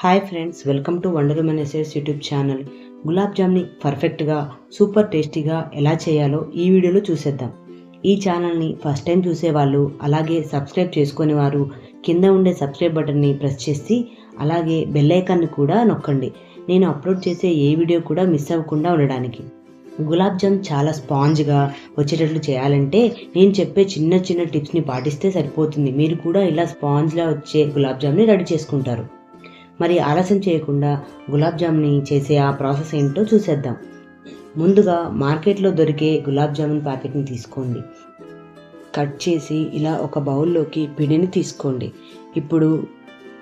Hi friends, welcome to Wonder Women SS YouTube channel. గులాబ్ జామ్ని పర్ఫెక్ట్గా సూపర్ టేస్టీగా ఎలా చేయాలో ఈ వీడియోలో చూసేద్దాం. ఈ ఛానల్ని ఫస్ట్ టైం చూసేవాళ్ళు, అలాగే సబ్స్క్రైబ్ చేసుకునే వారు కింద ఉండే సబ్స్క్రైబ్ బటన్ని ప్రెస్ చేసి అలాగే బెల్ ఐకాన్ని కూడా నొక్కండి. నేను అప్లోడ్ చేసే ఏ వీడియో కూడా మిస్ అవ్వకుండా ఉండడానికి. గులాబ్ జామ్ చాలా స్పాంజ్గా వచ్చేటట్లు చేయాలంటే నేను చెప్పే చిన్న చిన్న టిప్స్ని పాటిస్తే సరిపోతుంది. మీరు కూడా ఇలా స్పాంజ్లా వచ్చే గులాబ్ జామ్ని రెడీ చేసుకుంటారు. మరి ఆలస్యం చేయకుండా గులాబ్ జామ్ని చేసే ఆ ప్రాసెస్ ఏంటో చూసేద్దాం. ముందుగా మార్కెట్లో దొరికే గులాబ్ జామున్ ప్యాకెట్ని తీసుకోండి. కట్ చేసి ఇలా ఒక బౌల్లోకి పిండిని తీసుకోండి. ఇప్పుడు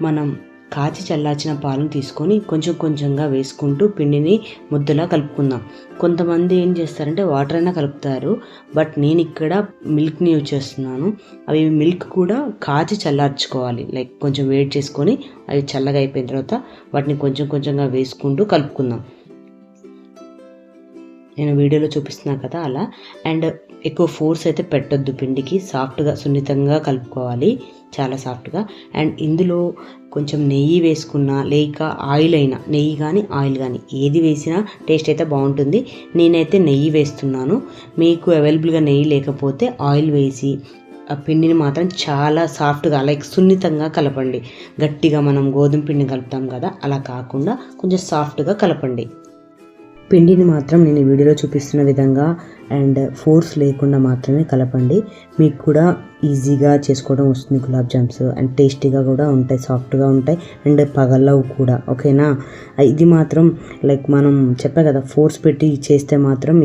మనం కాచి చల్లార్చిన పాలను తీసుకొని కొంచెం కొంచెంగా వేసుకుంటూ పిండిని ముద్దలా కలుపుకుందాం. కొంతమంది ఏం చేస్తారంటే వాటర్ అయినా కలుపుతారు, బట్ నేను ఇక్కడ మిల్క్ని యూజ్ చేస్తున్నాను. అవి మిల్క్ కూడా కాచి చల్లార్చుకోవాలి, లైక్ కొంచెం వేడి చేసుకొని అవి చల్లగా అయిపోయిన తర్వాత వాటిని కొంచెం కొంచెంగా వేసుకుంటూ కలుపుకుందాం. నేను వీడియోలో చూపిస్తున్నాను కదా అలా. అండ్ ఎక్కువ ఫోర్స్ అయితే పెట్టొద్దు, పిండికి సాఫ్ట్గా సున్నితంగా కలుపుకోవాలి, చాలా సాఫ్ట్గా. అండ్ ఇందులో కొంచెం నెయ్యి వేసుకున్నా లేక ఆయిల్ అయినా, నెయ్యి కానీ ఆయిల్ కానీ ఏది వేసినా టేస్ట్ అయితే బాగుంటుంది. నేనైతే నెయ్యి వేస్తున్నాను. మీకు అవైలబుల్గా నెయ్యి లేకపోతే ఆయిల్ వేసి ఆ పిండిని మాత్రం చాలా సాఫ్ట్గా లైక్ సున్నితంగా కలపండి. గట్టిగా మనం గోధుమ పిండిని కలుపుతాం కదా, అలా కాకుండా కొంచెం సాఫ్ట్గా కలపండి. పిండిని మాత్రం నేను వీడియోలో చూపిస్తున్న విధంగా అండ్ ఫోర్స్ లేకుండా మాత్రమే కలపండి. మీకు కూడా ఈజీగా చేసుకోవడం వస్తుంది గులాబ్ జామ్స్. అండ్ టేస్టీగా కూడా ఉంటాయి, సాఫ్ట్గా ఉంటాయి అండ్ పగలవు కూడా. ఓకేనా? ఇది మాత్రం లైక్ మనం చెప్పా కదా, ఫోర్స్ పెట్టి చేస్తే మాత్రం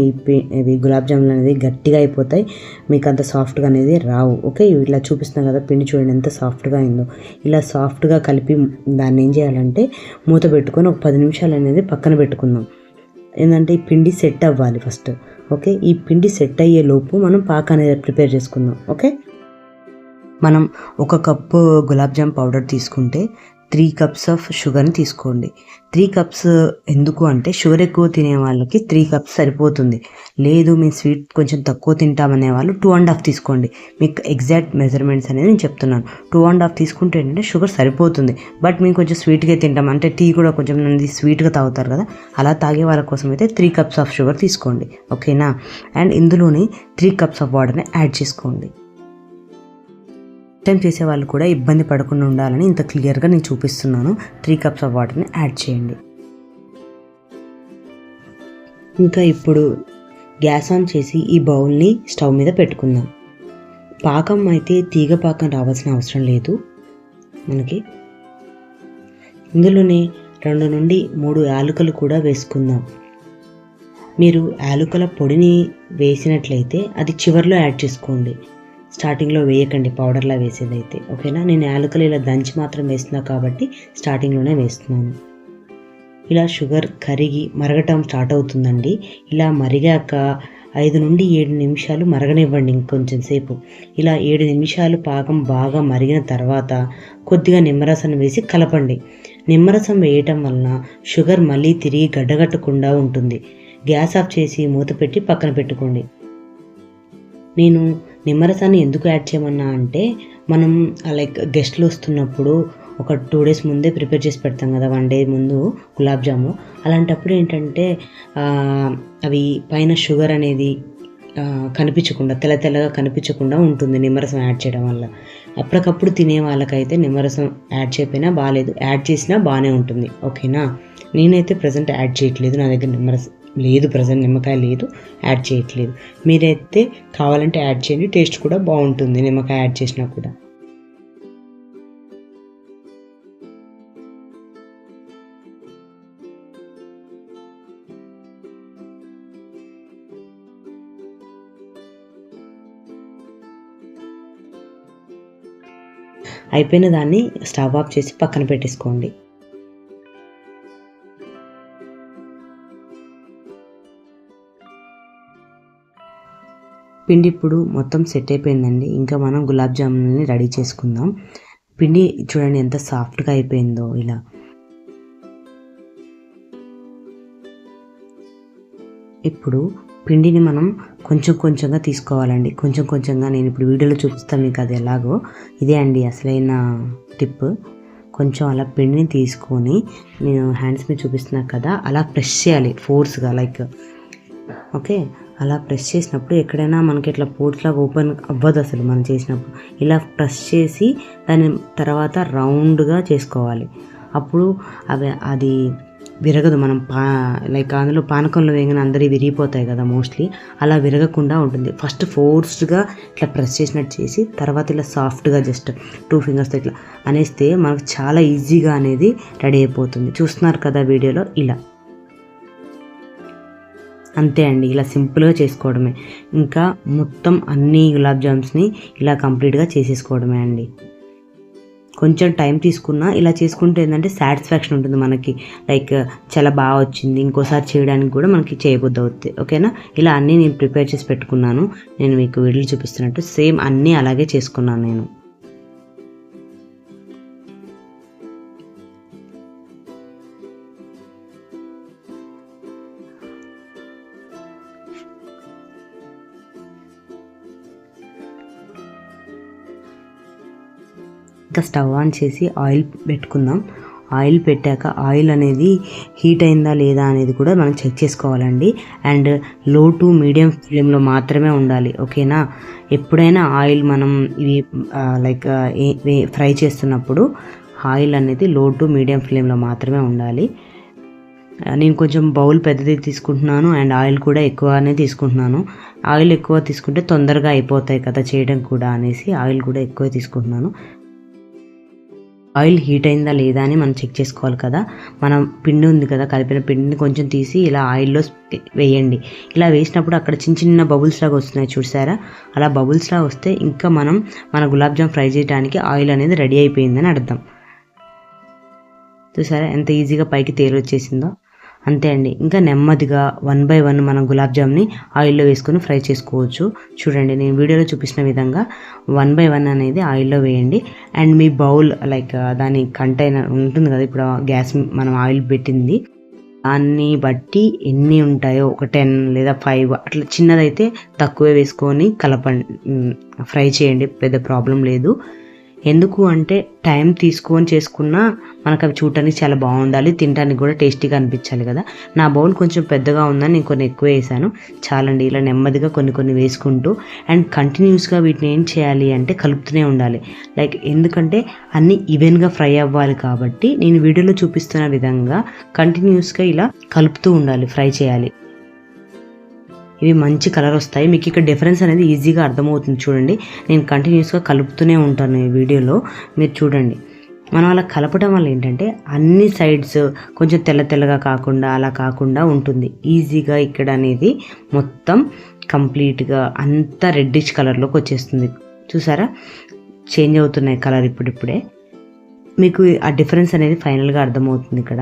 ఇవి గులాబ్ జాములు అనేది గట్టిగా అయిపోతాయి, మీకు అంత సాఫ్ట్గా అనేది రావు. ఓకే, ఇలా చూపిస్తున్నాం కదా, పిండి చూడండి ఎంత సాఫ్ట్గా అయిందో. ఇలా సాఫ్ట్గా కలిపి దాన్ని ఏం చేయాలంటే మూత పెట్టుకొని ఒక 10 నిమిషాలు అనేది పక్కన పెట్టుకుందాం. ఏంటంటే ఈ పిండి సెట్ అవ్వాలి ఫస్ట్. ఓకే, ఈ పిండి సెట్ అయ్యే లోపు మనం పాక అనేది ప్రిపేర్ చేసుకుందాం. ఓకే, మనం 1 కప్పు గులాబ్ జామ్ పౌడర్ తీసుకుంటే 3 కప్స్ ఆఫ్ షుగర్ని తీసుకోండి. 3 కప్స్ ఎందుకు అంటే షుగర్ ఎక్కువ తినే వాళ్ళకి 3 కప్స్ సరిపోతుంది. లేదు మేము స్వీట్ కొంచెం తక్కువ తింటామనే వాళ్ళు 2.5 తీసుకోండి. మీకు ఎగ్జాక్ట్ మెజర్మెంట్స్ అనేది నేను చెప్తున్నాను. 2.5 తీసుకుంటే ఏంటంటే షుగర్ సరిపోతుంది. బట్ మేము కొంచెం స్వీట్గా తింటాం అంటే టీ కూడా కొంచెం మంది స్వీట్గా తాగుతారు కదా, అలా తాగే వాళ్ళ కోసం అయితే 3 కప్స్ ఆఫ్ షుగర్ తీసుకోండి. ఓకేనా? అండ్ ఇందులోని 3 కప్స్ ఆఫ్ వాటర్ని యాడ్ చేసుకోండి. టైం చేసే వాళ్ళు కూడా ఇబ్బంది పడకుండా ఉండాలని ఇంత క్లియర్గా నేను చూపిస్తున్నాను. 3 కప్స్ ఆఫ్ వాటర్ని యాడ్ చేయండి. ఇంకా ఇప్పుడు గ్యాస్ ఆన్ చేసి ఈ బౌల్ని స్టవ్ మీద పెట్టుకుందాం. పాకం అయితే తీగ పాకం రావాల్సిన అవసరం లేదు మనకి. ఇందులోనే 2 నుండి 3 యాలకులు కూడా వేసుకుందాం. మీరు యాలకుల పొడిని వేసినట్లయితే అది చివరిలో యాడ్ చేసుకోండి, స్టార్టింగ్లో వేయకండి పౌడర్లా వేసేదైతే. ఓకేనా? నేను యాలకులు ఇలా దంచి మాత్రం వేస్తున్నా కాబట్టి స్టార్టింగ్లోనే వేస్తున్నాను. ఇలా షుగర్ కరిగి మరగటం స్టార్ట్ అవుతుందండి. ఇలా మరిగాక 5 నుండి 7 నిమిషాలు మరగనివ్వండి ఇంకొంచెం సేపు. ఇలా 7 నిమిషాలు పాకం బాగా మరిగిన తర్వాత కొద్దిగా నిమ్మరసం వేసి కలపండి. నిమ్మరసం వేయటం వలన షుగర్ మళ్ళీ తిరిగి గడ్డగట్టకుండా ఉంటుంది. గ్యాస్ ఆఫ్ చేసి మూత పెట్టి పక్కన పెట్టుకోండి. నేను నిమ్మరసాన్ని ఎందుకు యాడ్ చేయమన్నా అంటే, మనం లైక్ గెస్ట్లు వస్తున్నప్పుడు ఒక 2 డేస్ ముందే ప్రిపేర్ చేసి పెడతాం కదా, 1 డే ముందు గులాబ్ జాము. అలాంటప్పుడు ఏంటంటే అవి పైన షుగర్ అనేది కనిపించకుండా తెల్లగా కనిపించకుండా ఉంటుంది నిమ్మరసం యాడ్ చేయడం వల్ల. అప్పటికప్పుడు తినే వాళ్ళకైతే నిమ్మరసం యాడ్ చేయకపోయినా బాగాలేదు, యాడ్ చేసినా బాగానే ఉంటుంది. ఓకేనా? నేనైతే ప్రజెంట్ యాడ్ చేయట్లేదు, నా దగ్గర నిమ్మరసం లేదు, ప్రజెంట్ నిమ్మకాయ లేదు, యాడ్ చేయట్లేదు. మీరైతే కావాలంటే యాడ్ చేయండి, టేస్ట్ కూడా బాగుంటుంది నిమ్మకాయ యాడ్ చేసినా కూడా. అయిపోయిన దాన్ని స్టవ్ ఆఫ్ చేసి పక్కన పెట్టేసుకోండి. పిండి ఇప్పుడు మొత్తం సెట్ అయిపోయిందండి. ఇంకా మనం గులాబ్ జామున్ని రెడీ చేసుకుందాం. పిండి చూడండి ఎంత సాఫ్ట్గా అయిపోయిందో. ఇలా ఇప్పుడు పిండిని మనం కొంచెం కొంచెంగా తీసుకోవాలండి. కొంచెం కొంచెంగా నేను ఇప్పుడు వీడియోలో చూపిస్తాను మీకు, అది ఎలాగో. ఇదే అండి అసలైన టిప్. కొంచెం అలా పిండిని తీసుకొని నేను హ్యాండ్స్ మీద చూపిస్తున్నా కదా, అలా ప్రెస్ చేయాలి ఫోర్స్గా, లైక్ ఓకే. అలా ప్రెస్ చేసినప్పుడు ఎక్కడైనా మనకి ఇట్లా పోర్ట్స్ లాగా ఓపెన్ అవ్వదు అసలు మనం చేసినప్పుడు. ఇలా ప్రెస్ చేసి దాని తర్వాత రౌండ్గా చేసుకోవాలి. అప్పుడు అది విరగదు. మనం లైక్ అందులో పానకంలో వేయగానే అందరివి విరిగిపోతాయి కదా మోస్ట్లీ, అలా విరగకుండా ఉంటుంది. ఫస్ట్ ఫోర్స్డ్గా ఇట్లా ప్రెస్ చేసినట్టు చేసి తర్వాత ఇలా సాఫ్ట్గా జస్ట్ 2 ఫింగర్స్తో ఇట్లా అనేస్తే మనకు చాలా ఈజీగా అనేది రెడీ అయిపోతుంది. చూస్తున్నారు కదా వీడియోలో, ఇలా అంతే అండి. ఇలా సింపుల్గా చేసుకోవడమే. ఇంకా మొత్తం అన్ని గులాబ్ జామ్స్ని ఇలా కంప్లీట్గా చేసేసుకోవడమే అండి. కొంచెం టైం తీసుకున్నా ఇలా చేసుకుంటే ఏంటంటే సాటిస్ఫాక్షన్ ఉంటుంది మనకి, లైక్ చాలా బాగా వచ్చింది, ఇంకోసారి చేయడానికి కూడా మనకి చేయబుద్ధి అవుతుంది. ఓకేనా. ఇలా అన్నీ నేను ప్రిపేర్ చేసి పెట్టుకున్నాను. నేను మీకు వీడియోలు చూపిస్తున్నట్టు సేమ్ అన్నీ అలాగే చేసుకున్నాను నేను. ఇంకా స్టవ్ ఆన్ చేసి ఆయిల్ పెట్టుకుందాం. ఆయిల్ పెట్టాక ఆయిల్ అనేది హీట్ అయిందా లేదా అనేది కూడా మనం చెక్ చేసుకోవాలండి. అండ్ లో టు మీడియం ఫ్లేమ్లో మాత్రమే ఉండాలి. ఓకేనా. ఎప్పుడైనా ఆయిల్ మనం ఇవి లైక్ ఫ్రై చేస్తున్నప్పుడు ఆయిల్ అనేది లో టు మీడియం ఫ్లేమ్లో మాత్రమే ఉండాలి. నేను కొంచెం బౌల్ పెద్దది తీసుకుంటున్నాను అండ్ ఆయిల్ కూడా ఎక్కువనే తీసుకుంటున్నాను. ఆయిల్ ఎక్కువ తీసుకుంటే తొందరగా అయిపోతాయి కదా చేయడం కూడా అనేసి ఆయిల్ కూడా ఎక్కువ తీసుకుంటున్నాను. ఆయిల్ హీట్ అయిందా లేదా అని మనం చెక్ చేసుకోవాలి కదా. మనం పిండి ఉంది కదా, కలిపిన పిండిని కొంచెం తీసి ఇలా ఆయిల్లో వేయండి. ఇలా వేసినప్పుడు అక్కడ చిన్న చిన్న బబుల్స్ లాగా వస్తున్నాయి చూసారా. అలా బబుల్స్ లాగా వస్తే ఇంకా మన గులాబ్ జామ్ ఫ్రై చేయడానికి ఆయిల్ అనేది రెడీ అయిపోయిందని అర్థం. చూసారా ఎంత ఈజీగా పైకి తేలి వచ్చేసిందో. అంతే అండి. ఇంకా నెమ్మదిగా 1 బై 1 మనం గులాబ్ జామ్ని ఆయిల్లో వేసుకొని ఫ్రై చేసుకోవచ్చు. చూడండి నేను వీడియోలో చూపించిన విధంగా 1 బై 1 అనేది ఆయిల్లో వేయండి. అండ్ మీ బౌల్ లైక్ దాని కంటైనర్ ఉంటుంది కదా, ఇప్పుడు గ్యాస్ మనం ఆయిల్ పెట్టింది దాన్ని బట్టి ఎన్ని ఉంటాయో ఒక 10 లేదా 5 అట్లా, చిన్నదైతే తక్కువే వేసుకొని ఫ్రై చేయండి, పెద్ద ప్రాబ్లం లేదు. ఎందుకు అంటే టైం తీసుకొని చేసుకున్నా మనకు అవి చూడటానికి చాలా బాగుండాలి, తినడానికి కూడా టేస్టీగా అనిపించాలి కదా. నా బౌల్ కొంచెం పెద్దగా ఉందని నేను కొన్ని ఎక్కువ వేసాను. చాలండి. ఇలా నెమ్మదిగా కొన్ని వేసుకుంటూ అండ్ కంటిన్యూస్గా వీటిని ఏం చేయాలి అంటే కలుపుతూనే ఉండాలి. లైక్ ఎందుకంటే అన్నీ ఈవెన్గా ఫ్రై అవ్వాలి కాబట్టి నేను వీడియోలో చూపిస్తున్న విధంగా కంటిన్యూస్గా ఇలా కలుపుతూ ఉండాలి, ఫ్రై చేయాలి. ఇవి మంచి కలర్ వస్తాయి. మీకు ఇక్కడ డిఫరెన్స్ అనేది ఈజీగా అర్థమవుతుంది చూడండి. నేను కంటిన్యూస్గా కలుపుతూనే ఉంటాను ఈ వీడియోలో, మీరు చూడండి. మనం అలా కలపడం వల్ల ఏంటంటే అన్ని సైడ్స్ కొంచెం తెల్లగా కాకుండా అలా కాకుండా ఉంటుంది. ఈజీగా ఇక్కడ అనేది మొత్తం కంప్లీట్గా అంతా రెడ్డిష్ కలర్లోకి వచ్చేస్తుంది. చూసారా చేంజ్ అవుతున్నాయి కలర్ ఇప్పుడిప్పుడే. మీకు ఆ డిఫరెన్స్ అనేది ఫైనల్గా అర్థమవుతుంది ఇక్కడ.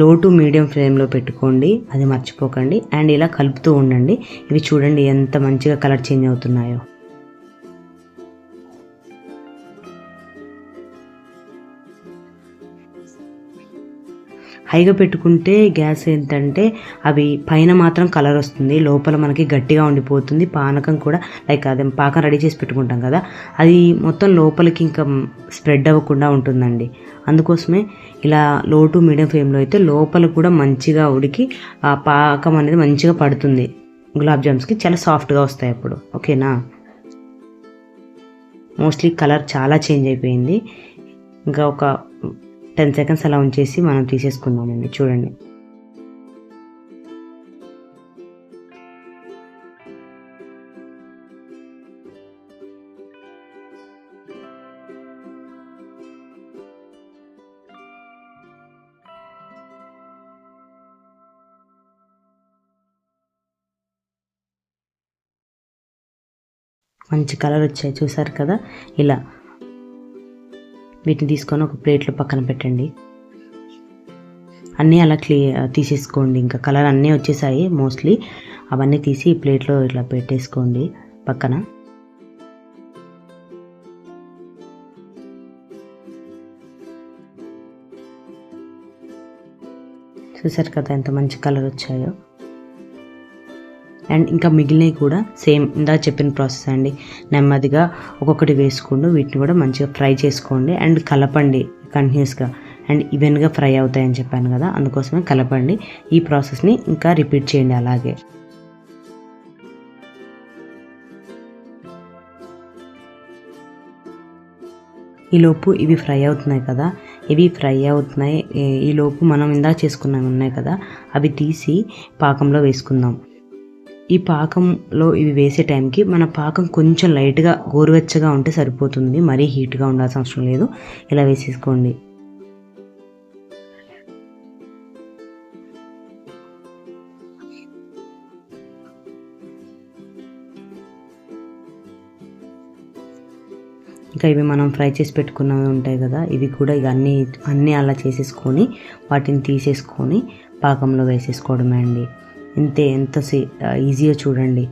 లో టు మీడియం ఫ్లేమ్లో పెట్టుకోండి, అది మర్చిపోకండి. అండ్ ఇలా కలుపుతూ ఉండండి. ఇవి చూడండి ఎంత మంచిగా కలర్ చేంజ్ అవుతున్నాయో. హైగా పెట్టుకుంటే గ్యాస్ ఏంటంటే అవి పైన మాత్రం కలర్ వస్తుంది, లోపల మనకి గట్టిగా ఉండిపోతుంది. పానకం కూడా లైక్ అదే పాకం రెడీ చేసి పెట్టుకుంటాం కదా, అది మొత్తం లోపలికి ఇంకా స్ప్రెడ్ అవ్వకుండా ఉంటుందండి. అందుకోసమే ఇలా లో టు మీడియం ఫ్లేమ్లో అయితే లోపల కూడా మంచిగా ఉడికి ఆ పాకం అనేది మంచిగా పడుతుంది. గులాబ్ జామ్స్కి చాలా సాఫ్ట్గా వస్తాయి అప్పుడు. ఓకేనా. మోస్ట్లీ కలర్ చాలా చేంజ్ అయిపోయింది. ఇంకా ఒక 10 సెకండ్స్ అలా ఉంచేసి మనం తీసేసుకుందామండి. చూడండి మంచి కలర్ వచ్చాయి చూసారు కదా. ఇలా వీటిని తీసుకొని ఒక ప్లేట్లో పక్కన పెట్టండి. అన్నీ అలా తీసేసుకోండి. ఇంకా కలర్ అన్నీ వచ్చేసాయి మోస్ట్లీ. అవన్నీ తీసి ప్లేట్లో ఇట్లా పెట్టేసుకోండి పక్కన. చూసారు కదా ఎంత మంచి కలర్ వచ్చాయో. అండ్ ఇంకా మిగిలినవి కూడా సేమ్ ఇందా చెప్పిన ప్రాసెస్ అండి. నెమ్మదిగా ఒక్కొక్కటి వేసుకుంటూ వీటిని కూడా మంచిగా ఫ్రై చేసుకోండి అండ్ కలపండి కంటిన్యూస్గా. అండ్ ఈవెన్గా ఫ్రై అవుతాయని చెప్పాను కదా, అందుకోసమే కలపండి. ఈ ప్రాసెస్ని ఇంకా రిపీట్ చేయండి అలాగే. ఈలోపు ఇవి ఫ్రై అవుతున్నాయి కదా, ఇవి ఫ్రై అవుతున్నాయి. ఈలోపు మనం ఇందాక చేసుకున్నవి ఉన్నాయి కదా, అవి తీసి పాకంలో వేసుకుందాం. ఈ పాకంలో ఇవి వేసే టైంకి మన పాకం కొంచెం లైట్గా గోరువెచ్చగా ఉంటే సరిపోతుంది, మరీ హీట్గా ఉండాల్సిన అవసరం లేదు. ఇలా వేసేసుకోండి. ఇంకా ఇవి మనం ఫ్రై చేసి పెట్టుకున్నవి ఉంటాయి కదా, ఇవి కూడా ఇక అన్నీ అలా చేసేసుకొని వాటిని తీసేసుకొని పాకంలో వేసేసుకోవడమే అండి. ఇంతే, ఎంత ఈజీగా చూడండి.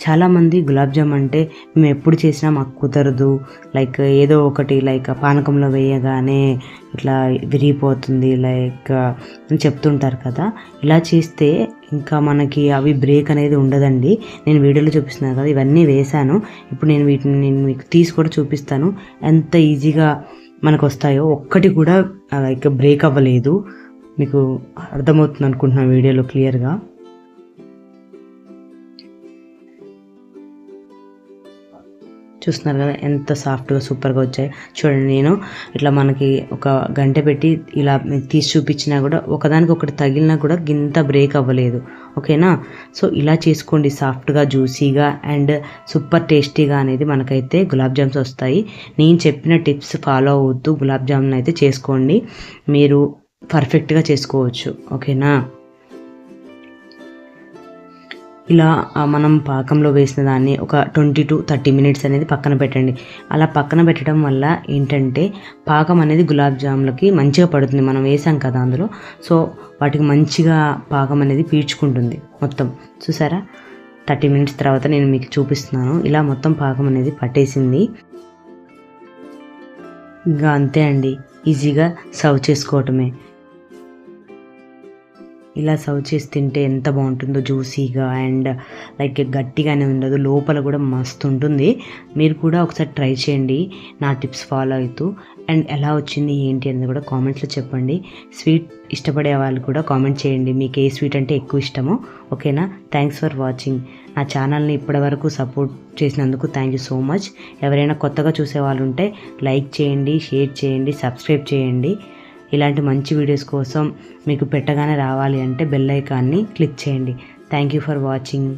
చాలామంది గులాబ్ జామ్ అంటే మేము ఎప్పుడు చేసినా మాకు కుదరదు, లైక్ ఏదో ఒకటి లైక్ పానకంలో వేయగానే ఇట్లా విరిగిపోతుంది లైక్ అని చెప్తుంటారు కదా. ఇలా చేస్తే ఇంకా మనకి అవి బ్రేక్ అనేది ఉండదండి. నేను వీడియోలో చూపిస్తున్నాను కదా, ఇవన్నీ వేశాను. ఇప్పుడు నేను మీకు తీసి కూడా చూపిస్తాను ఎంత ఈజీగా మనకు వస్తాయో. ఒక్కటి కూడా లైక్ బ్రేక్ అవ్వలేదు. మీకు అర్థమవుతుంది అనుకుంటున్నాను వీడియోలో క్లియర్గా. చూస్తున్నారు కదా ఎంత సాఫ్ట్గా సూపర్గా వచ్చాయి. చూడండి, నేను ఇట్లా మనకి ఒక గంట పెట్టి ఇలా తీసి చూపించినా కూడా ఒకదానికి ఒకటి తగిలినా కూడా గింత బ్రేక్ అవ్వలేదు. ఓకేనా? సో ఇలా చేసుకోండి, సాఫ్ట్గా జ్యూసీగా అండ్ సూపర్ టేస్టీగా అనేది మనకైతే గులాబ్ జామ్స్ వస్తాయి. నేను చెప్పిన టిప్స్ ఫాలో అవుతూ గులాబ్ జామున్ అయితే చేసుకోండి, మీరు పర్ఫెక్ట్గా చేసుకోవచ్చు. ఓకేనా? ఇలా మనం పాకంలో వేసిన దాన్ని ఒక 20 to 30 minutes అనేది పక్కన పెట్టండి. అలా పక్కన పెట్టడం వల్ల ఏంటంటే పాకం అనేది గులాబ్ జాములకి మంచిగా పడుతుంది. మనం వేసాం కదా అందులో, సో వాటికి మంచిగా పాకం అనేది పీల్చుకుంటుంది మొత్తం. చూసారా? 30 minutes తర్వాత నేను మీకు చూపిస్తున్నాను. ఇలా మొత్తం పాకం అనేది పట్టేసింది. ఇంకా అంతే అండి, ఈజీగా సర్వ్ చేసుకోవటమే. ఇలా సర్వ్ చేసి తింటే ఎంత బాగుంటుందో, జ్యూసీగా అండ్ లైక్ గట్టిగానే ఉండదు, లోపల కూడా మస్తు ఉంటుంది. మీరు కూడా ఒకసారి ట్రై చేయండి నా టిప్స్ ఫాలో అవుతూ. అండ్ ఎలా వచ్చింది ఏంటి అనేది కూడా కామెంట్స్లో చెప్పండి. స్వీట్ ఇష్టపడే వాళ్ళు కూడా కామెంట్ చేయండి మీకు ఏ స్వీట్ అంటే ఎక్కువ ఇష్టమో. ఓకేనా? Thanks for watching. నా ఛానల్ని ఇప్పటివరకు సపోర్ట్ చేసినందుకు థ్యాంక్ యూ సో మచ్. ఎవరైనా కొత్తగా చూసే వాళ్ళు ఉంటే లైక్ చేయండి, షేర్ చేయండి, సబ్స్క్రైబ్ చేయండి. ఇలాంటి మంచి వీడియోస్ కోసం మీకు పెట్టగానే రావాలి అంటే బెల్ ఐకాన్ని క్లిక్ చేయండి. Thank you for watching.